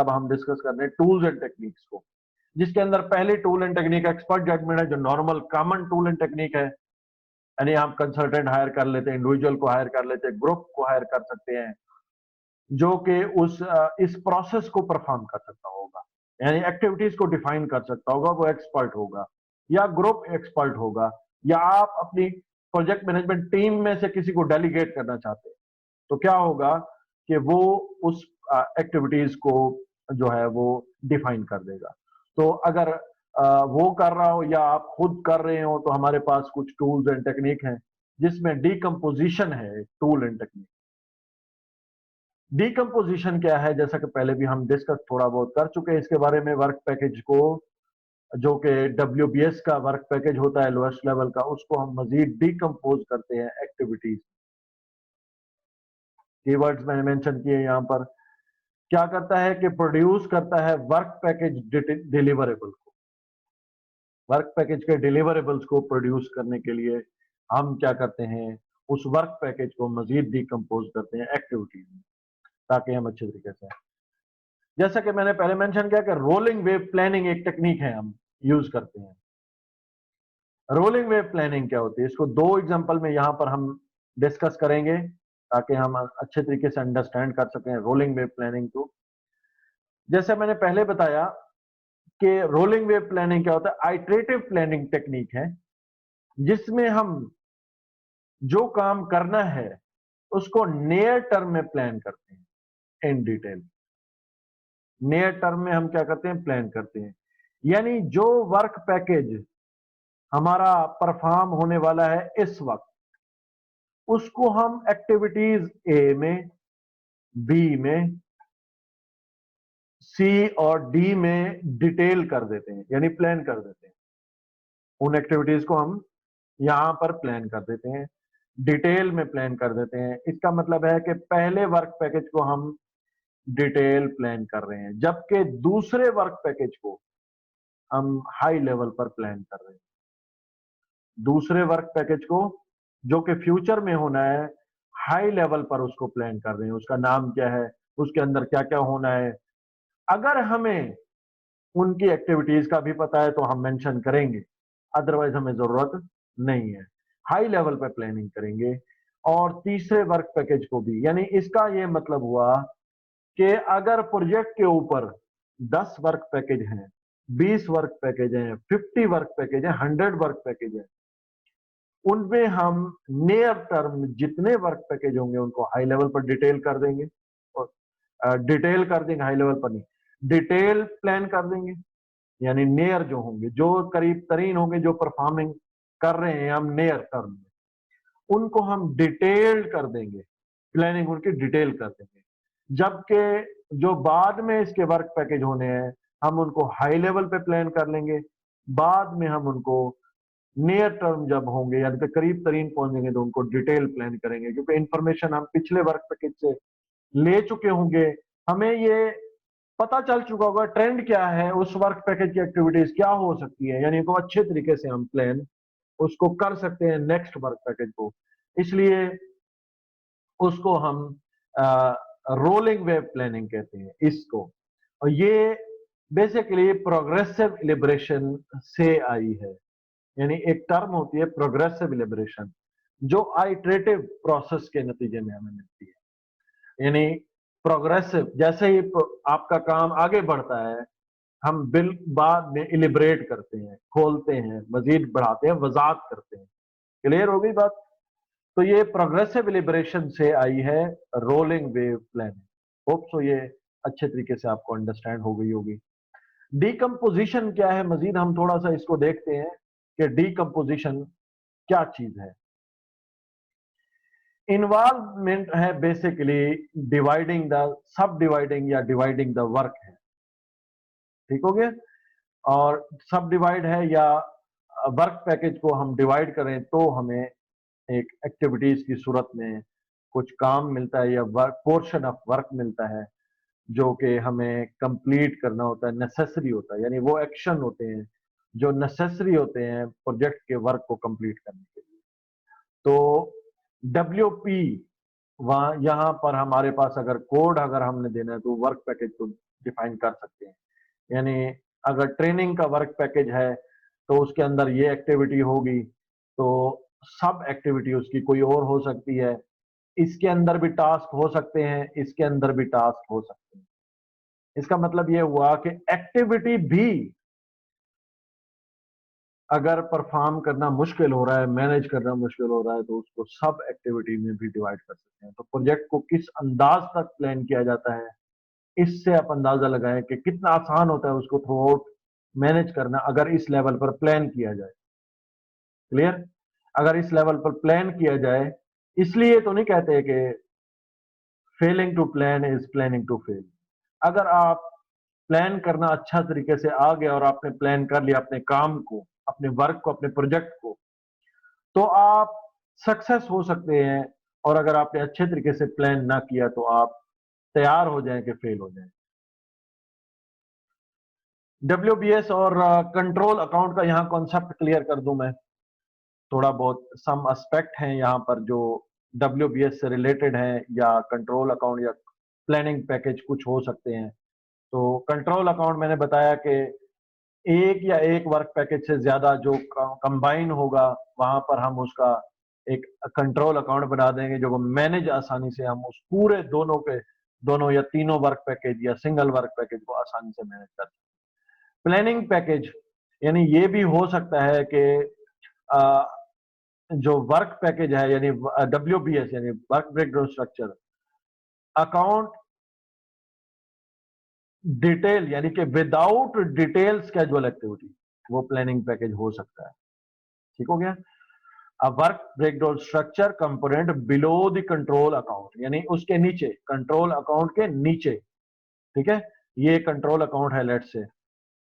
अब हम डिस्कस कर रहे हैं टूल्स एंड टेक्निक्स को, जिसके अंदर पहली tool and technique expert judgement है, जो normal common tool and technique है। यानी हम कंसल्टेंट हायर कर लेते हैं, इंडिविजुअल को हायर कर लेते हैं, ग्रुप को हायर कर सकते हैं, जो कि इस प्रोसेस को परफॉर्म कर सकता होगा, यानी एक्टिविटीज को डिफाइन कर सकता होगा, वो एक्सपर्ट होगा या ग्रुप एक्सपर्ट होगा, या आप अपनी प्रोजेक्ट मैनेजमेंट टीम में से किसी को डेलीगेट करना चाहते हैं तो क्या होगा कि वो उस एक्टिविटीज को जो है वो डिफाइन कर देगा। तो अगर वो कर रहा हो या आप खुद कर रहे हो तो हमारे पास कुछ टूल्स एंड टेक्निक हैं, जिसमें डीकम्पोजिशन है टूल एंड टेक्निक। डीकम्पोजिशन क्या है, जैसा कि पहले भी हम डिस्कस थोड़ा बहुत कर चुके हैं इसके बारे में। वर्क पैकेज को, जो कि WBS का वर्क पैकेज होता है लोएस्ट लेवल का, उसको हम मजीद डीकम्पोज करते हैं एक्टिविटीज। कीवर्ड्स मैंने मेंशन किए यहाँ पर। क्या करता है कि प्रोड्यूस करता है वर्क पैकेज डिलीवरेबल को। वर्क पैकेज के डिलीवरेबल्स को प्रोड्यूस करने के लिए हम क्या करते हैं, उस वर्क पैकेज को मजीद डीकम्पोज करते हैं एक्टिविटीज में, ताकि हम अच्छे तरीके से, जैसा कि मैंने पहले मेंशन किया कि रोलिंग वेव प्लानिंग एक टेक्निक है, हम यूज करते हैं। रोलिंग वेव प्लानिंग क्या होती है, इसको दो एग्जांपल में यहां पर हम डिस्कस करेंगे ताकि हम अच्छे तरीके से अंडरस्टैंड कर सकें रोलिंग वेव प्लानिंग को। जैसे मैंने पहले बताया कि रोलिंग वेव प्लानिंग क्या होता है, आइटरेटिव प्लानिंग टेक्निक है, जिसमें हम जो काम करना है उसको नियर टर्म में प्लान करते हैं इन डिटेल। नियर टर्म में हम क्या करते हैं, प्लान करते हैं। यानी जो वर्क पैकेज हमारा परफॉर्म होने वाला है इस वक्त, उसको हम एक्टिविटीज ए में, बी में, सी और डी में डिटेल कर देते हैं, यानी प्लान कर देते हैं। उन एक्टिविटीज को हम यहां पर प्लान कर देते हैं, डिटेल में प्लान कर देते हैं। इसका मतलब है कि पहले वर्क पैकेज को हम डिटेल प्लान कर रहे हैं, जबकि दूसरे वर्क पैकेज को हम हाई लेवल पर प्लान कर रहे हैं। दूसरे वर्क पैकेज को, जो कि फ्यूचर में होना है, हाई लेवल पर उसको प्लान कर रहे हैं। उसका नाम क्या है, उसके अंदर क्या क्या होना है, अगर हमें उनकी एक्टिविटीज का भी पता है तो हम मेंशन करेंगे, अदरवाइज हमें जरूरत नहीं है। हाई लेवल पर प्लानिंग करेंगे। और तीसरे वर्क पैकेज को भी, यानी इसका यह मतलब हुआ कि अगर प्रोजेक्ट के ऊपर 10 वर्क पैकेज हैं, 20 वर्क पैकेज हैं, 50 वर्क पैकेज हैं, 100 वर्क पैकेज हैं, उनमें हम नियर टर्म जितने वर्क पैकेज होंगे उनको हाई लेवल पर डिटेल कर देंगे, और डिटेल कर देंगे, हाई लेवल पर नहीं, डिटेल प्लान कर देंगे। यानी नियर जो होंगे, जो करीब तरीन होंगे, जो परफॉर्मिंग कर रहे हैं हम नियर टर्म में, उनको हम डिटेल्ड कर देंगे, प्लानिंग उनकी डिटेल कर देंगे। जबकि जो बाद में इसके वर्क पैकेज होने हैं, हम उनको हाई लेवल पे प्लान कर लेंगे, बाद में हम उनको नियर टर्म जब होंगे यानी कि करीब तरीन पहुंचेंगे तो उनको डिटेल प्लान करेंगे, क्योंकि इंफॉर्मेशन हम पिछले वर्क पैकेज से ले चुके होंगे। हमें ये पता चल चुका होगा ट्रेंड क्या है, उस वर्क पैकेज की एक्टिविटीज क्या हो सकती है, यानी को अच्छे तरीके से हम प्लान उसको कर सकते हैं नेक्स्ट वर्क पैकेज को। इसलिए उसको हम रोलिंग वेव प्लानिंग कहते हैं इसको। और ये बेसिकली प्रोग्रेसिव इलिब्रेशन से आई है, यानी एक टर्म होती है प्रोग्रेसिव इलिब्रेशन, जो आइटरेटिव प्रोसेस के नतीजे में हमें मिलती है। यानी प्रोग्रेसिव, जैसे ही आपका काम आगे बढ़ता है, हम बिल बाद में इलिब्रेट करते हैं, खोलते हैं, मजीद बढ़ाते हैं, वजात करते हैं। क्लियर हो गई बात? तो ये प्रोग्रेसिव इलिब्रेशन से आई है rolling wave planning. Hope so ये अच्छे तरीके से आपको अंडरस्टैंड हो गई होगी। डीकम्पोजिशन क्या है, मजीद हम थोड़ा सा इसको देखते हैं कि डीकम्पोजिशन क्या चीज है। इन्वॉल्वमेंट है बेसिकली डिवाइडिंग द, सब डिवाइडिंग या डिवाइडिंग द वर्क है, ठीक हो गया। और सब डिवाइड है या वर्क पैकेज को हम डिवाइड करें तो हमें एक एक्टिविटीज की सूरत में कुछ काम मिलता है या वर्क, पोर्शन ऑफ वर्क मिलता है, जो कि हमें कंप्लीट करना होता है, नेसेसरी होता है। यानी वो एक्शन होते हैं जो नेसेसरी होते हैं प्रोजेक्ट के वर्क को कंप्लीट करने के लिए। तो WP, वहां यहां पर हमारे पास अगर कोड अगर हमने देना है तो वर्क पैकेज को डिफाइन कर सकते हैं। यानी अगर ट्रेनिंग का वर्क पैकेज है तो उसके अंदर ये एक्टिविटी होगी, तो सब एक्टिविटी उसकी कोई और हो सकती है। इसके अंदर भी टास्क हो सकते हैं, इसके अंदर भी टास्क हो सकते हैं। इसका मतलब ये हुआ कि एक्टिविटी भी अगर परफॉर्म करना मुश्किल हो रहा है, मैनेज करना मुश्किल हो रहा है, तो उसको सब एक्टिविटी में भी डिवाइड कर सकते हैं। तो प्रोजेक्ट को किस अंदाज तक प्लान किया जाता है, इससे आप अंदाजा लगाएं कि कितना आसान होता है उसको थ्रू आउट मैनेज करना अगर इस लेवल पर प्लान किया जाए। क्लियर? अगर इस लेवल पर प्लान किया जाए, इसलिए तो नहीं कहते कि failing to plan is planning to fail. अगर आप प्लान करना अच्छा तरीके से आ गया और आपने प्लान कर लिया अपने काम को, अपने वर्क को, अपने प्रोजेक्ट को, तो आप सक्सेस हो सकते हैं। और अगर आपने अच्छे तरीके से प्लान ना किया तो आप तैयार हो जाएं कि फेल हो जाएं। WBS और कंट्रोल अकाउंट का यहाँ कॉन्सेप्ट क्लियर कर दूं मैं। थोड़ा बहुत सम एस्पेक्ट हैं यहाँ पर जो WBS से रिलेटेड हैं, या कंट्रोल अकाउंट या प्लानिंग पैकेज कुछ हो सकते हैं। तो कंट्रोल अकाउंट मैंने बताया कि एक या एक वर्क पैकेज से ज्यादा जो कंबाइन होगा, वहां पर हम उसका एक कंट्रोल अकाउंट बना देंगे जो मैनेज आसानी से हम उस पूरे दोनों या तीनों वर्क पैकेज या सिंगल वर्क पैकेज को आसानी से मैनेज कर सकते हैं। प्लानिंग पैकेज यानी ये भी हो सकता है कि जो वर्क पैकेज है यानी WBS यानी work breakdown structure account detail यानी कि विदाउट डिटेल स्केजुअल एक्टिविटी, वो प्लानिंग पैकेज हो सकता है। ठीक हो गया? A work breakdown structure component below the control account, यानी उसके नीचे, कंट्रोल अकाउंट के नीचे। ठीक है? ये कंट्रोल अकाउंट है, लेट्स से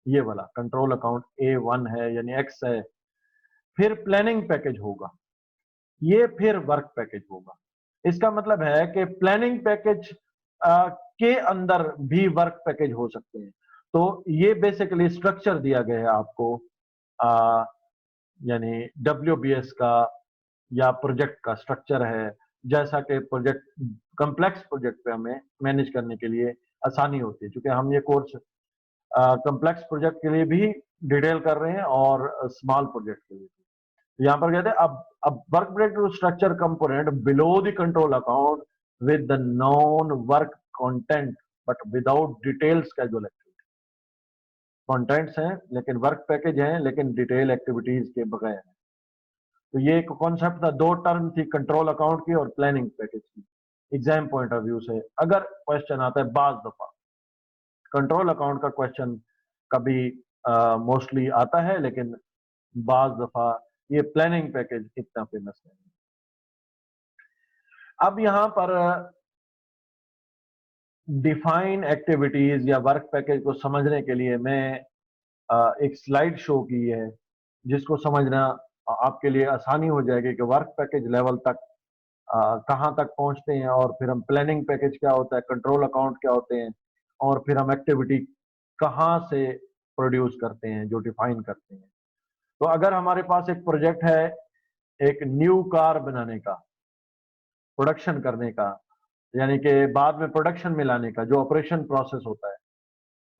ये वाला कंट्रोल अकाउंट A1 है यानी X है, फिर प्लानिंग पैकेज होगा, ये फिर वर्क पैकेज होगा। इसका मतलब है कि प्लानिंग पैकेज के अंदर भी वर्क पैकेज हो सकते हैं। तो ये बेसिकली स्ट्रक्चर दिया गया है आपको, यानी WBS का या प्रोजेक्ट का स्ट्रक्चर है। जैसा कि प्रोजेक्ट कॉम्प्लेक्स प्रोजेक्ट पे हमें मैनेज करने के लिए आसानी होती है, क्योंकि हम ये कोर्स कॉम्प्लेक्स प्रोजेक्ट के लिए भी डिटेल कर रहे हैं और स्मॉल प्रोजेक्ट के लिए भी। तो यहाँ पर कहते हैं अब work breakdown structure component below the control account with the non work content but without detail schedule activity. Contents हैं लेकिन वर्क पैकेज हैं लेकिन डिटेल एक्टिविटीज के बगैर हैं। तो ये एक कॉन्सेप्ट था, दो टर्म थी, कंट्रोल अकाउंट की और प्लानिंग पैकेज की। एग्जाम पॉइंट ऑफ व्यू से अगर क्वेश्चन आता है, बाज दफा कंट्रोल अकाउंट का क्वेश्चन कभी मोस्टली आता है, लेकिन बाज दफा ये प्लानिंग पैकेज इतना फेमस नहीं। अब यहां पर डिफाइन एक्टिविटीज या वर्क पैकेज को समझने के लिए मैं एक स्लाइड शो की है, जिसको समझना आपके लिए आसानी हो जाएगी कि वर्क पैकेज लेवल तक कहाँ तक पहुंचते हैं, और फिर हम प्लानिंग पैकेज क्या होता है, कंट्रोल अकाउंट क्या होते हैं, और फिर हम एक्टिविटी कहाँ से प्रोड्यूस करते हैं जो डिफाइन करते हैं। तो अगर हमारे पास एक प्रोजेक्ट है एक न्यू कार बनाने का, प्रोडक्शन करने का, यानी कि बाद में प्रोडक्शन में लाने का जो ऑपरेशन प्रोसेस होता है,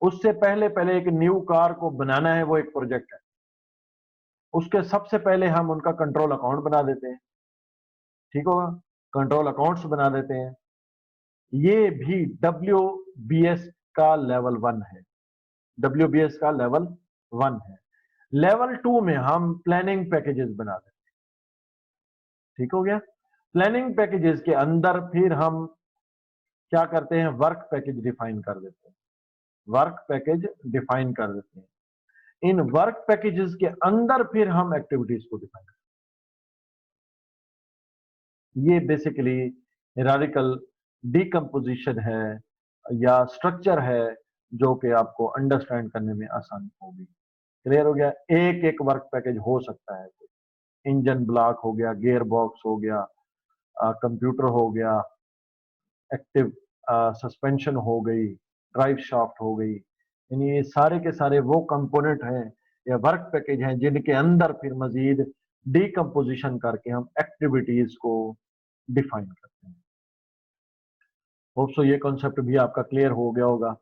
उससे पहले पहले एक न्यू कार को बनाना है, वो एक प्रोजेक्ट है। उसके सबसे पहले हम उनका कंट्रोल अकाउंट बना देते हैं। ठीक होगा? कंट्रोल अकाउंट्स बना देते हैं। ये भी WBS का लेवल 1 है। WBS का लेवल 1 है। लेवल 2 में हम प्लानिंग पैकेजेस बना देते हैं। ठीक हो गया? प्लानिंग पैकेजेस के अंदर फिर हम क्या करते हैं, वर्क पैकेज डिफाइन कर देते हैं। वर्क पैकेज डिफाइन कर देते हैं। इन वर्क पैकेजेस के अंदर फिर हम एक्टिविटीज को डिफाइन करते हैं। ये बेसिकली हिरारिकल डीकम्पोजिशन है या स्ट्रक्चर है जो कि आपको अंडरस्टैंड करने में आसानी होगी। क्लियर हो गया? एक एक वर्क पैकेज हो सकता है। इंजन ब्लॉक हो गया, गियर बॉक्स हो गया, कंप्यूटर हो गया, एक्टिव सस्पेंशन हो गई, ड्राइव शाफ्ट हो गई। यानी ये सारे के सारे वो कंपोनेंट हैं या वर्क पैकेज हैं जिनके अंदर फिर मजीद डीकम्पोजिशन करके हम एक्टिविटीज को डिफाइन करते हैं। होप सो ये कॉन्सेप्ट भी आपका क्लियर हो गया होगा।